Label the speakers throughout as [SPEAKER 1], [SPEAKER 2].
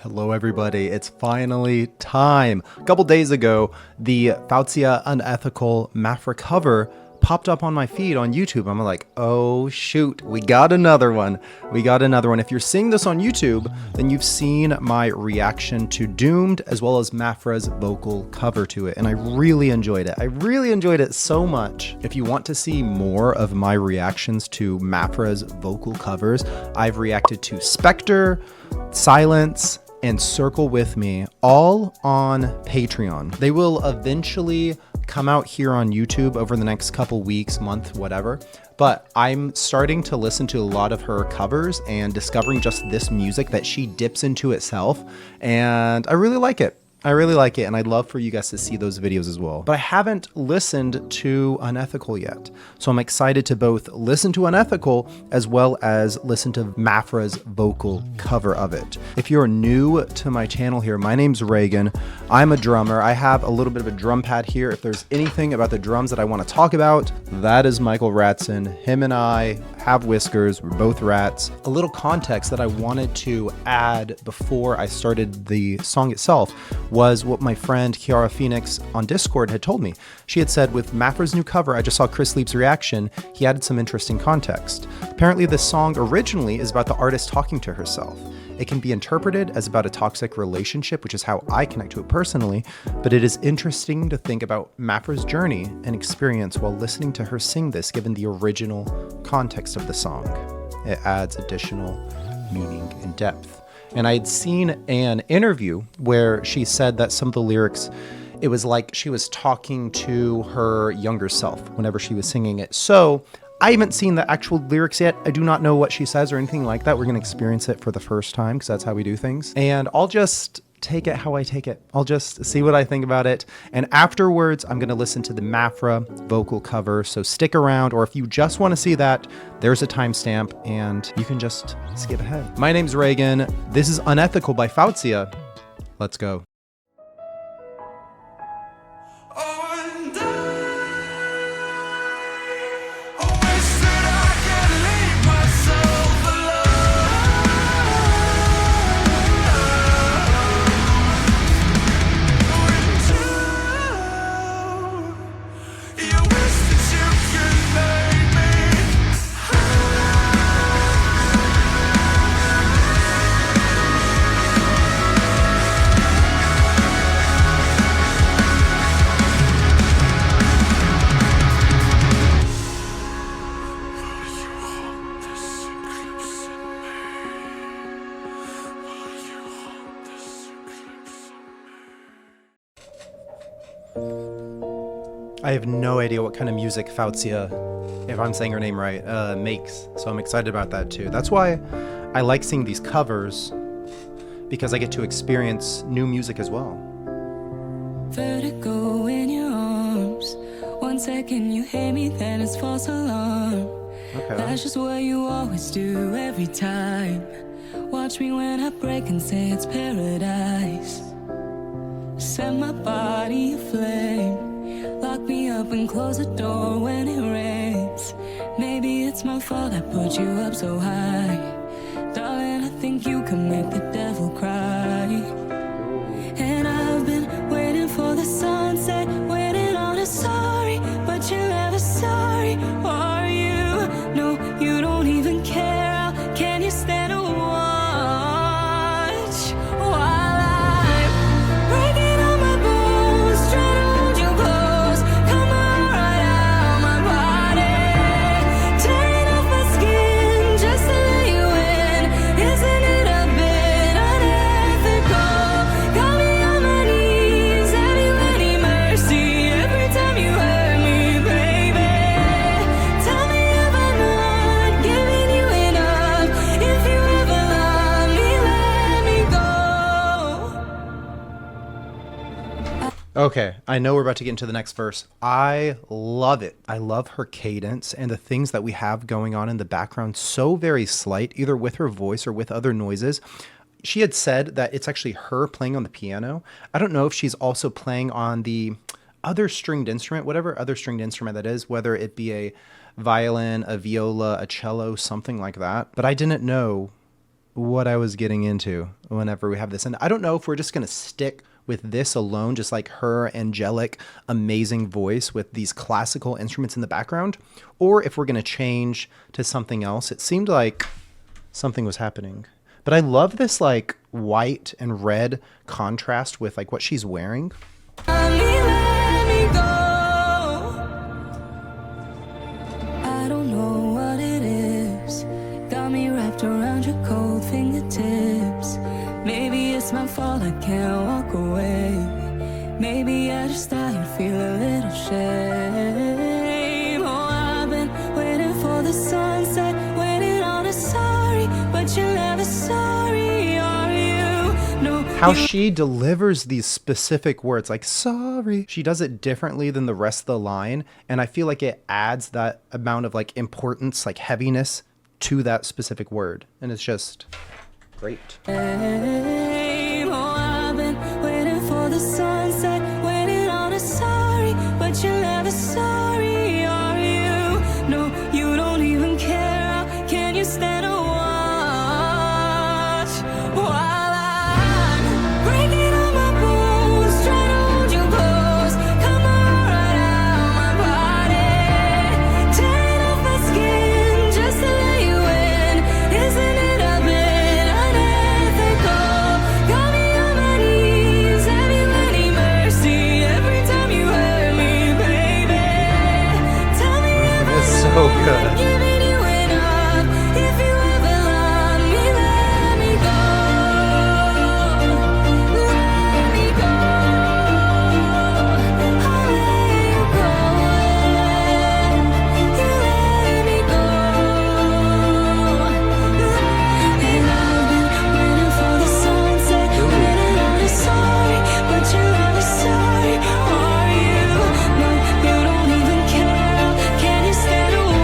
[SPEAKER 1] Hello everybody, it's finally time. A couple days ago, the Faouzia Unethical Maphra cover popped up on my feed on YouTube. I'm like, oh shoot, we got another one. If you're seeing this on YouTube, then you've seen my reaction to Doomed as well as Maphra's vocal cover to it. And I really enjoyed it. I really enjoyed it so much. If you want to see more of my reactions to Maphra's vocal covers, I've reacted to Spectre, Silence, and Circle With Me, all on Patreon. They will eventually come out here on YouTube over the next couple weeks, month, whatever. But I'm starting to listen to a lot of her covers and discovering just this music that she dips into itself. And I really like it. And I'd love for you guys to see those videos as well. But I haven't listened to Unethical yet. So I'm excited to both listen to Unethical as well as listen to Maphra's vocal cover of it. If you're new to my channel here, my name's Reagan. I'm a drummer. I have a little bit of a drum pad here. If there's anything about the drums that I want to talk about, that is Michael Ratson. Him and I have whiskers. We're both rats. A little context that I wanted to add before I started the song itself was what my friend Kiara Phoenix on Discord had told me. She had said, with Maphra's new cover, I just saw Chris Leap's reaction, he added some interesting context. Apparently this song originally is about the artist talking to herself. It can be interpreted as about a toxic relationship, which is how I connect to it personally, but it is interesting to think about Maphra's journey and experience while listening to her sing this, given the original context of the song. It adds additional meaning and depth. And I had seen an interview where she said that some of the lyrics, it was like she was talking to her younger self whenever she was singing it. So I haven't seen the actual lyrics yet. I do not know what she says or anything like that. We're going to experience it for the first time because that's how we do things. And I'll just take it how I take it. I'll just see what I think about it. And afterwards, I'm going to listen to the Maphra vocal cover. So stick around, or if you just want to see that, there's a timestamp and you can just skip ahead. My name's Reagan. This is Unethical by Faouzia. Let's go. I have no idea what kind of music Faouzia, if I'm saying her name right, makes. So I'm excited about that too. That's why I like seeing these covers, because I get to experience new music as well.
[SPEAKER 2] Vertigo in your arms. 1 second you hate me, then it's false alarm.
[SPEAKER 1] Okay.
[SPEAKER 2] That's just what you always do every time. Watch me when I break and say it's paradise. Set my body aflame. Lock me up and close the door when it rains. Maybe it's my fault I put you up so high. Darling, I think you can make the devil cry. And I've been waiting for the sunset, waiting on a sorry, but you're never sorry, are you? No, you don't even care. How can you stand to watch while I'm breaking all my bones, trying to hold you close? Come on right out my body, tearing off my skin just to let you in. Isn't it a bit unethical? Got me on my knees, have you any mercy every time you hurt me, baby? Tell me if I'm not giving you enough. If you ever love me, let me go.
[SPEAKER 1] Okay, I know we're about to get into the next verse. I love it. I love her cadence and the things that we have going on in the background. So very slight, either with her voice or with other noises. She had said that it's actually her playing on the piano. I don't know if she's also playing on the other stringed instrument, whatever other stringed instrument that is, whether it be a violin, a viola, a cello, something like that. But I didn't know what I was getting into whenever we have this. And I don't know if we're just going to stick with this alone, just like her angelic, amazing voice with these classical instruments in the background, or if we're going to change to something else. It seemed like something was happening. But I love this like white and red contrast with like what she's wearing.
[SPEAKER 2] Let me go. I don't know what it is. Got me wrapped around your cold fingertips. Maybe it's my fault I can't walk away. Maybe I just thought you'd feel a little shame. Oh, I've been waiting for the sunset, waiting on a sorry, but you're never sorry, are you? No.
[SPEAKER 1] How she delivers these specific words like sorry. She does it differently than the rest of the line. And I feel like it adds that amount of like importance, like heaviness to that specific word. And it's just great.
[SPEAKER 2] Oh, I've been waiting for the sunset, waiting on a sorry, but you're never sorry, are you? No, you don't even care. How can you stand to watch while I'm breaking all my bones, trying to hold you close? Come on right out my body, tearing off my skin just to let you in. Isn't it a bit unethical? Got me on my knees, have you any mercy every time you hurt me, baby? Tell me if
[SPEAKER 1] It's so good.
[SPEAKER 2] giving you enough. If you ever love me, let me go. Let me go. I'll let you go. You let me go. And I've been waiting for the sunset, waiting on a sorry, but you're never sorry, are you? No, you don't even care. Can you stand to watch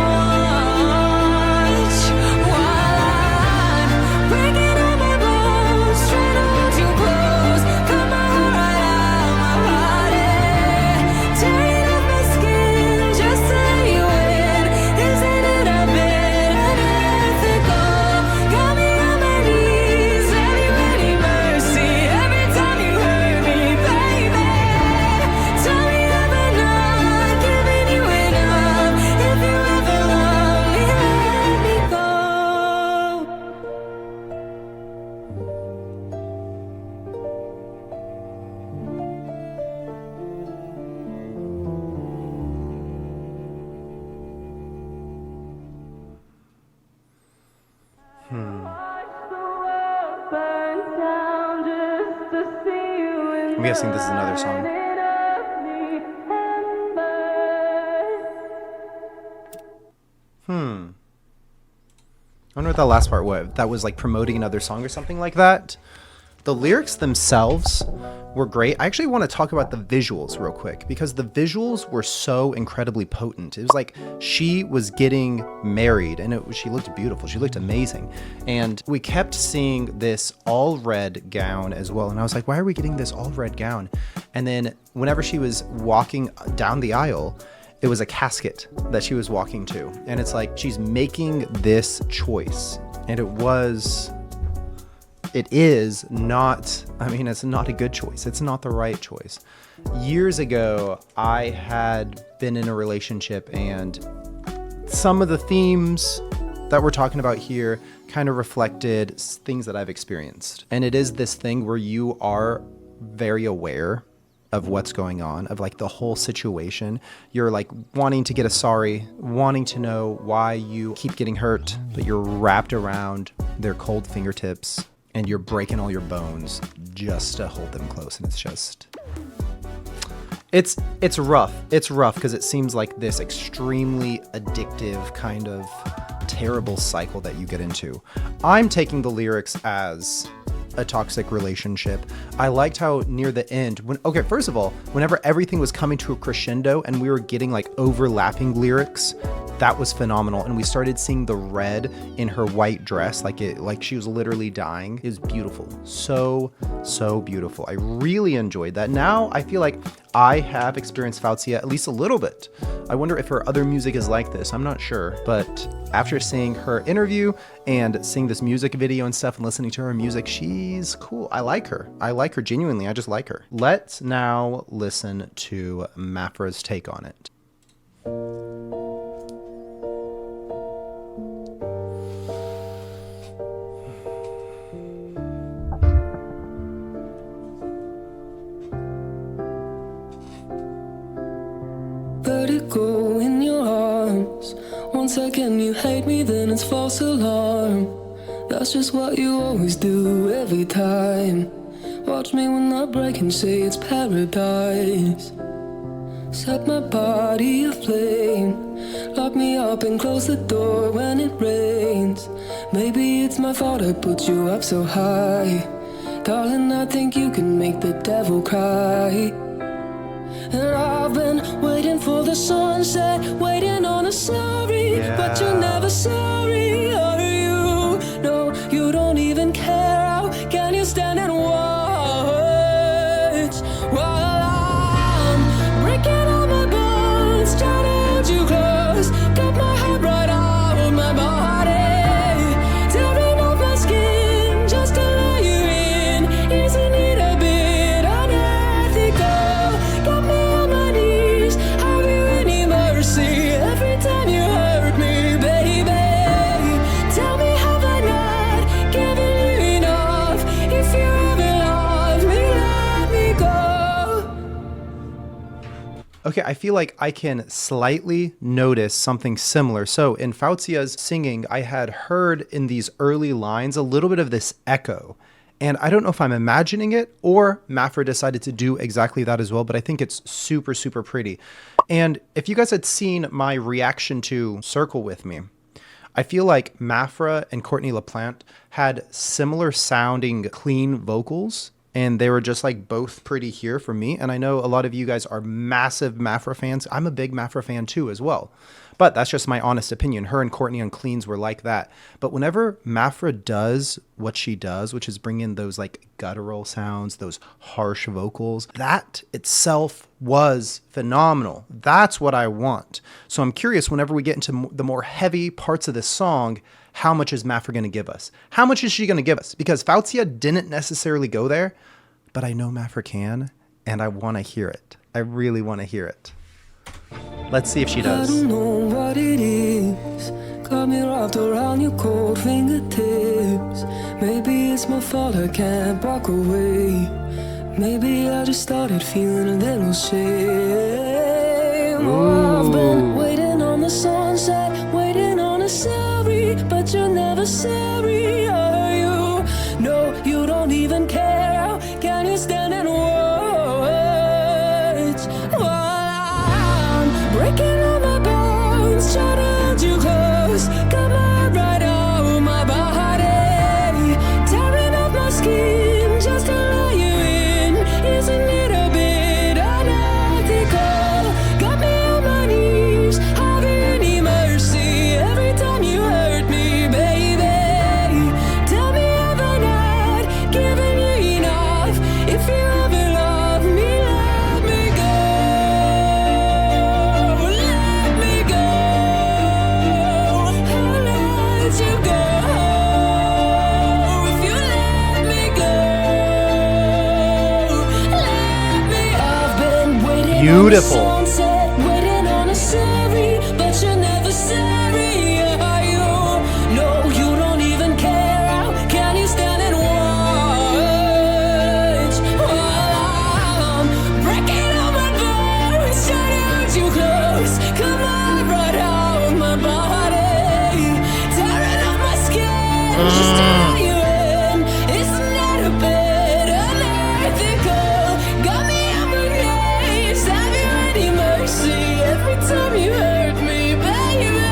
[SPEAKER 2] while I'm breaking all my bones, trying to hold you close? Come on right out my body, tearing off my skin just to let you in. Isn't it a bit unethical? Got me on my knees, have you any mercy every time you hurt me, baby? Tell me if I'm not giving you enough. If you ever love me, let me go.
[SPEAKER 1] I'm guessing this is another song. I wonder what that last part was. That was like promoting another song or something like that. The lyrics themselves were great. I actually want to talk about the visuals real quick because the visuals were so incredibly potent. It was like she was getting married and she looked beautiful. She looked amazing. And we kept seeing this all red gown as well. And I was like, why are we getting this all red gown? And then whenever she was walking down the aisle, it was a casket that she was walking to. And it's like she's making this choice. And it is not, I mean, it's not a good choice. It's not the right choice. Years ago, I had been in a relationship and some of the themes that we're talking about here kind of reflected things that I've experienced. And it is this thing where you are very aware of what's going on, of like the whole situation. You're like wanting to get a sorry, wanting to know why you keep getting hurt, but you're wrapped around their cold fingertips and you're breaking all your bones just to hold them close. And it's just, it's rough. It's rough because it seems like this extremely addictive kind of terrible cycle that you get into. I'm taking the lyrics as a toxic relationship. I liked how near the end, first of all, whenever everything was coming to a crescendo and we were getting like overlapping lyrics, that was phenomenal. And we started seeing the red in her white dress, like she was literally dying. It was beautiful. So beautiful. I really enjoyed that. Now I feel like I have experienced Faouzia at least a little bit. I wonder if her other music is like this. I'm not sure, but After seeing her interview and seeing this music video and stuff and listening to her music, she's cool. I like her. I like her genuinely. I just like her. Let's now listen to Maphra's take on it.
[SPEAKER 2] Vertigo in your arms. 1 second you hate me, then it's false alarm. That's just what you always do every time. Watch me when I break and say it's paradise. Set my body aflame. Lock me up and close the door when it rains. Maybe it's my fault I put you up so high. Darling, I think you can make the devil cry. And I've been waiting for the sunset, waiting on a sorry, but you're never sorry, are you? No, you don't even care. How can you stand and watch while I'm breaking all my bones, trying to hold you close, cut my heart right out of my body, tearing off my skin just to let you in. Isn't it a bit unethical? Got me on my knees, have you any mercy every time you hurt me, baby? Tell me, have I not given you enough? If you ever love me, let me go.
[SPEAKER 1] Okay, I feel like I can slightly notice something similar. So in Faouzia's singing, I had heard in these early lines a little bit of this echo. And I don't know if I'm imagining it or Maphra decided to do exactly that as well, but I think it's super, super pretty. And if you guys had seen my reaction to Circle With Me, I feel like Maphra and Courtney LaPlante had similar sounding clean vocals, and they were just like both pretty here for me. And I know a lot of you guys are massive Maphra fans. I'm a big Maphra fan too as well. But that's just my honest opinion. Her and Courtney on Cleans were like that. But whenever Maphra does what she does, which is bring in those like guttural sounds, those harsh vocals, that itself was phenomenal. That's what I want. So I'm curious, whenever we get into the more heavy parts of this song, how much is Maphra going to give us? How much is she going to give us? Because Faouzia didn't necessarily go there, but I know Maphra can, and I want to hear it. I really want to hear it. Let's see if she does.
[SPEAKER 2] I don't know what it is, got me wrapped around your cold fingertips. Maybe it's my fault I can't walk away. Maybe I just started feeling a little shame. I've been waiting on the sunset, waiting on a sorry, but you're never sorry, are you? No, you don't even care. How can you stand and watch while I'm breaking all my bones, trying to hold you close, cut my heart right out of my body, tearing off my skin just to let you in. Isn't it a bit unethical? Got me on my knees, have you any mercy every time you hurt me, baby? Tell me, have I not given you enough? If you ever love me, let me go. Let me go. I'll let you go. If you let me go, let me. I've been waiting
[SPEAKER 1] Beautiful.
[SPEAKER 2] on the sunset, waiting on a sorry, but you're never sorry, are you? No, you don't even care. How can you stand and watch while I'm breaking all my bones, trying to hold you close, come on right out of my body, tearing off my skin just to let you in. Isn't that a bit unethical? Got me on my knees, have you any mercy every time you hurt me, baby?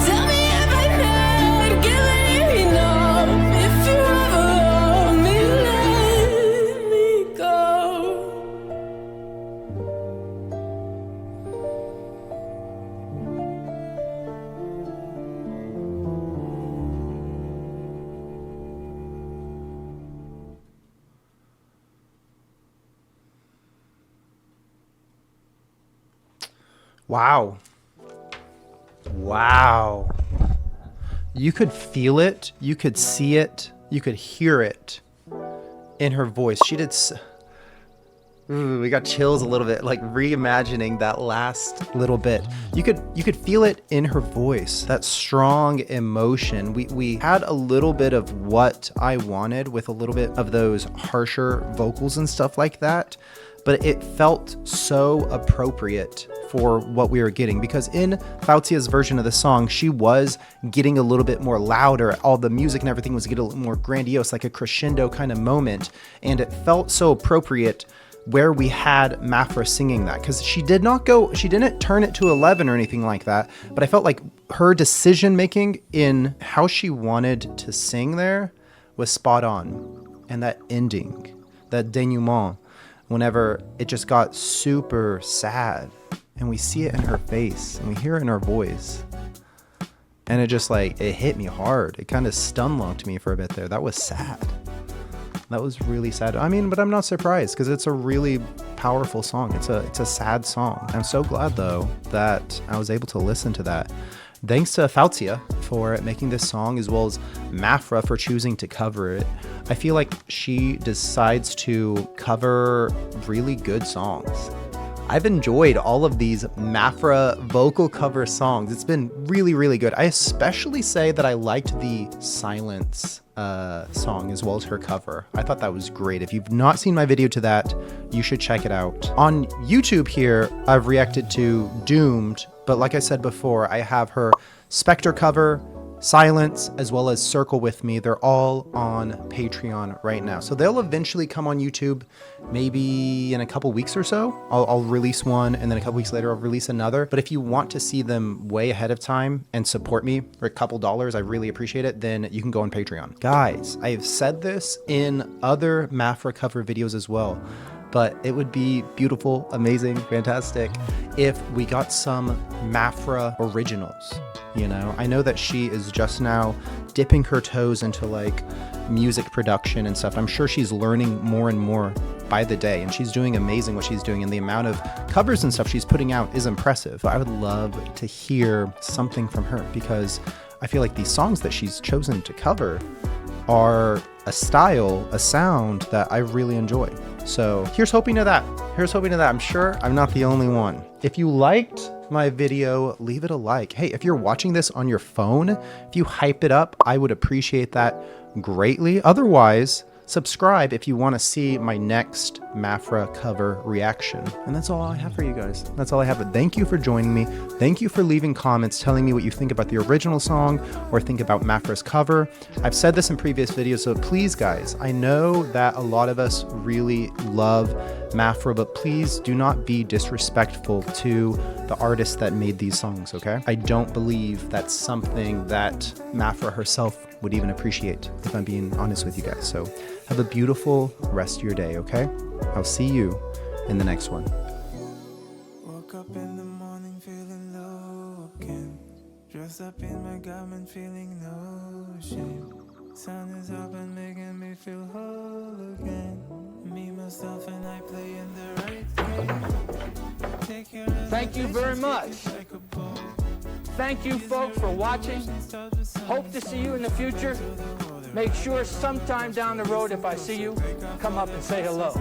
[SPEAKER 2] Tell me, have I not given you enough? If you ever love me, let me go.
[SPEAKER 1] Wow. Wow. You could feel it, you could see it, you could hear it in her voice. She did ooh, we got chills a little bit, like reimagining that last little bit. You could feel it in her voice, that strong emotion. We had a little bit of what I wanted with a little bit of those harsher vocals and stuff like that, but it felt so appropriate for what we were getting, because in Faouzia's version of the song, she was getting a little bit more louder. All the music and everything was getting a little more grandiose, like a crescendo kind of moment, and it felt so appropriate where we had Maphra singing that, because she didn't turn it to 11 or anything like that, but I felt like her decision making in how she wanted to sing there was spot on. And that ending, that denouement, whenever it just got super sad, and we see it in her face and we hear it in her voice, and it just like, it hit me hard. It kind of stun-locked me for a bit there. That was sad. That was really sad. I mean, but I'm not surprised, because it's a really powerful song. It's a sad song. I'm so glad though that I was able to listen to that. Thanks to Faouzia for making this song, as well as Maphra for choosing to cover it. I feel like she decides to cover really good songs. I've enjoyed all of these Maphra vocal cover songs. It's been really, really good. I especially say that I liked the Silence song as well as her cover. I thought that was great. If you've not seen my video to that, you should check it out. On YouTube here, I've reacted to Doomed, but like I said before, I have her Spectre cover, Silence, as well as Circle With Me. They're all on Patreon right now. So they'll eventually come on YouTube, maybe in a couple weeks or so. I'll release one, and then a couple weeks later I'll release another. But if you want to see them way ahead of time and support me for a couple dollars, I really appreciate it, then you can go on Patreon. Guys, I've said this in other Maphra cover videos as well, but it would be beautiful, amazing, fantastic if we got some Maphra originals. You know, I know that she is just now dipping her toes into like music production and stuff. I'm sure she's learning more and more by the day, and she's doing amazing what she's doing, and the amount of covers and stuff she's putting out is impressive. I would love to hear something from her, because I feel like these songs that she's chosen to cover are a style, a sound that I really enjoy. So here's hoping to that. Here's hoping to that. I'm sure I'm not the only one. If you liked my video, leave it a like. Hey, if you're watching this on your phone, if you hype it up, I would appreciate that greatly. Otherwise, subscribe if you want to see my next Maphra cover reaction. And that's all I have for you guys. That's all I have. But thank you for joining me. Thank you for leaving comments telling me what you think about the original song or think about Maphra's cover. I've said this in previous videos, so please guys, I know that a lot of us really love Maphra, but please do not be disrespectful to the artist that made these songs, okay? I don't believe that's something that Maphra herself would even appreciate, if I'm being honest with you guys. So have a beautiful rest of your day, okay? I'll see you in the next one.
[SPEAKER 3] Woke up in the morning feeling low again. Dressed up in my garment feeling no shame. Sun is up and making me feel whole again. Me, myself, and I play in the right game. Take care of
[SPEAKER 4] Thank you very much. Thank you folks for watching. Hope to see you in the future. Make sure sometime down the road, if I see you, come up and say hello.